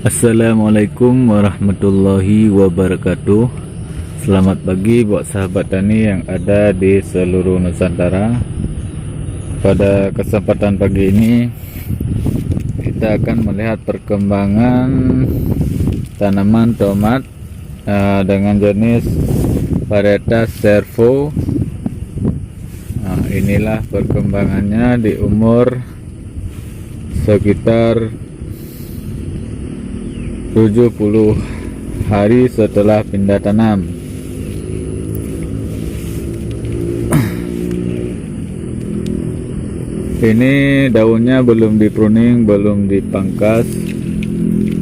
Assalamualaikum warahmatullahi wabarakatuh. Selamat pagi buat sahabat tani yang ada di seluruh Nusantara. Pada kesempatan pagi ini kita akan melihat perkembangan tanaman tomat dengan jenis varietas Servo. Inilah perkembangannya di umur sekitar 70 hari setelah pindah tanam. Ini daunnya belum dipruning, belum dipangkas,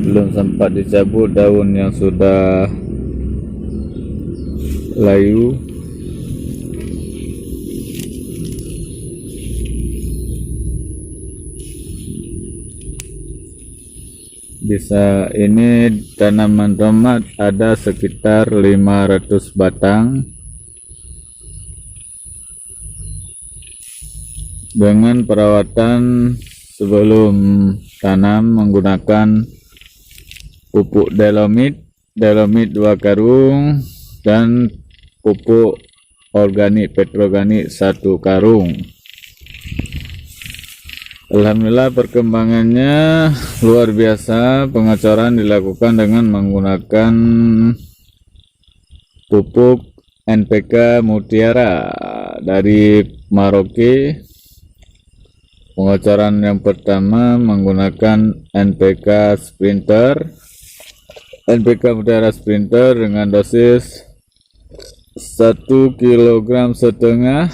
belum sempat dicabut daun yang sudah layu. Bisa ini tanaman tomat ada sekitar 500 batang dengan perawatan sebelum tanam menggunakan pupuk Delomit 2 karung dan pupuk organik petroorganik 1 karung. Alhamdulillah perkembangannya luar biasa. Pengecoran dilakukan dengan menggunakan pupuk NPK Mutiara dari Maroke. Pengecoran yang pertama menggunakan NPK Mutiara Sprinter dengan dosis 1,5 kg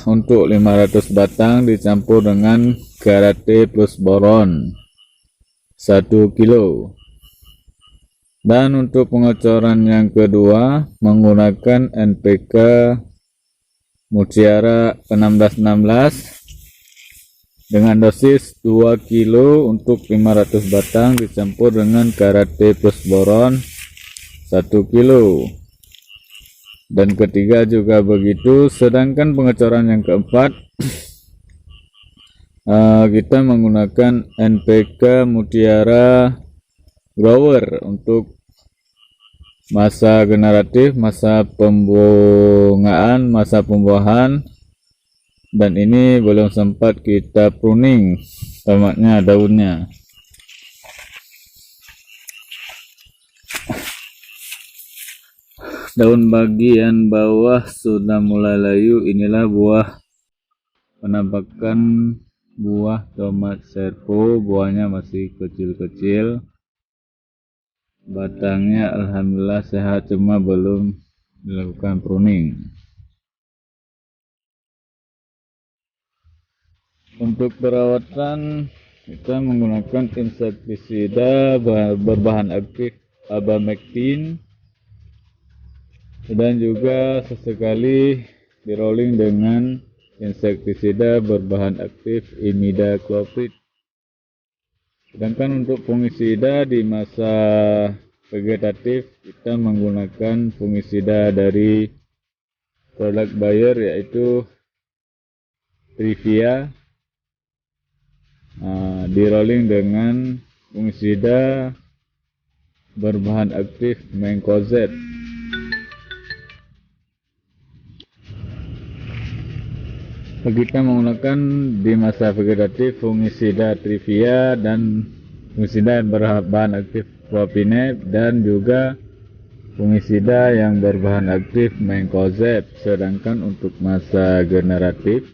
untuk 500 batang dicampur dengan Karate plus boron 1 kilo. Dan untuk pengecoran yang kedua menggunakan NPK Mutiara 1616 dengan dosis 2 kilo untuk 500 batang dicampur dengan Karate plus boron 1 kilo. Dan ketiga juga begitu. Sedangkan pengecoran yang keempat kita menggunakan NPK Mutiara Grower untuk masa generatif, masa pembungaan, masa pembuahan, dan ini belum sempat kita pruning tomatnya, daunnya. Daun bagian bawah sudah mulai layu. Inilah penampakan buah tomat Servo. Buahnya masih kecil-kecil, batangnya alhamdulillah sehat, cuma belum dilakukan pruning. Untuk perawatan kita menggunakan insektisida berbahan aktif Abamectin, dan juga sesekali di rolling dengan insektisida berbahan aktif Imidacloprid. Sedangkan untuk fungisida di masa vegetatif kita menggunakan fungisida dari produk Bayer yaitu Trivia, di rolling dengan fungisida berbahan aktif Mancozeb. Kita menggunakan di masa vegetatif fungisida Trivia dan fungisida berbahan aktif Propinet dan juga fungisida yang berbahan aktif Mancozeb. Sedangkan untuk masa generatif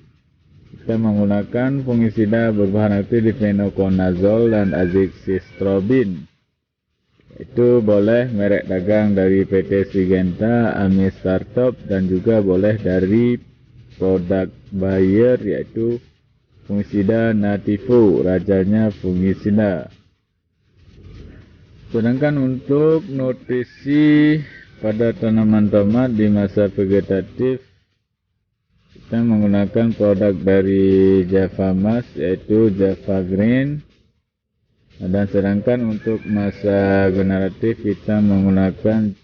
kita menggunakan fungisida berbahan aktif Difenoconazole dan Azoxystrobin. Itu boleh merek dagang dari PT Syngenta, Amis Startup, dan juga boleh dari produk Bayer yaitu fungisida Nativo, rajanya fungisida. Sedangkan untuk nutrisi pada tanaman tomat di masa vegetatif kita menggunakan produk dari Javamas yaitu Java Green. Dan sedangkan untuk masa generatif kita menggunakan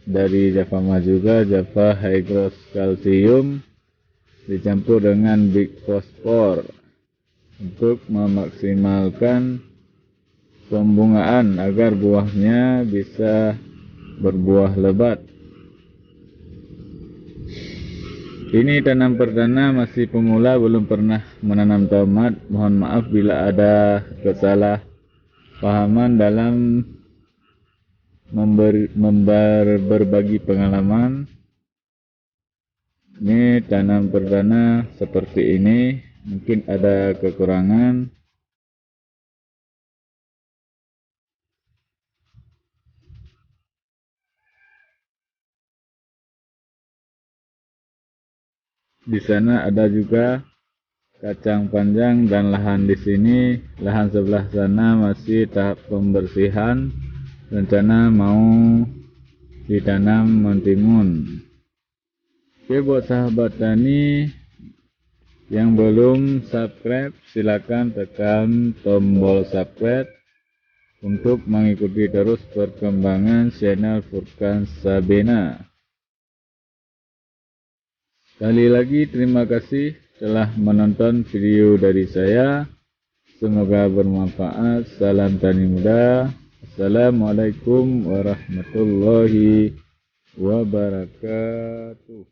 dari Javamas juga Java High Growth Calcium dicampur dengan Big Phosphor untuk memaksimalkan pembungaan agar buahnya bisa berbuah lebat. Ini tanam perdana, masih pemula, belum pernah menanam tomat. Mohon maaf bila ada kesalahpahaman dalam berbagi pengalaman. Ini tanam perdana seperti ini, mungkin ada kekurangan. Di sana ada juga kacang panjang dan lahan di sini. Lahan sebelah sana masih tahap pembersihan. Rencana mau ditanam mentimun. Oke, buat sahabat tani yang belum subscribe, silakan tekan tombol subscribe untuk mengikuti terus perkembangan channel Furkan Sabena. Sekali lagi terima kasih telah menonton video dari saya. Semoga bermanfaat. Salam tani muda. Assalamualaikum warahmatullahi wabarakatuh.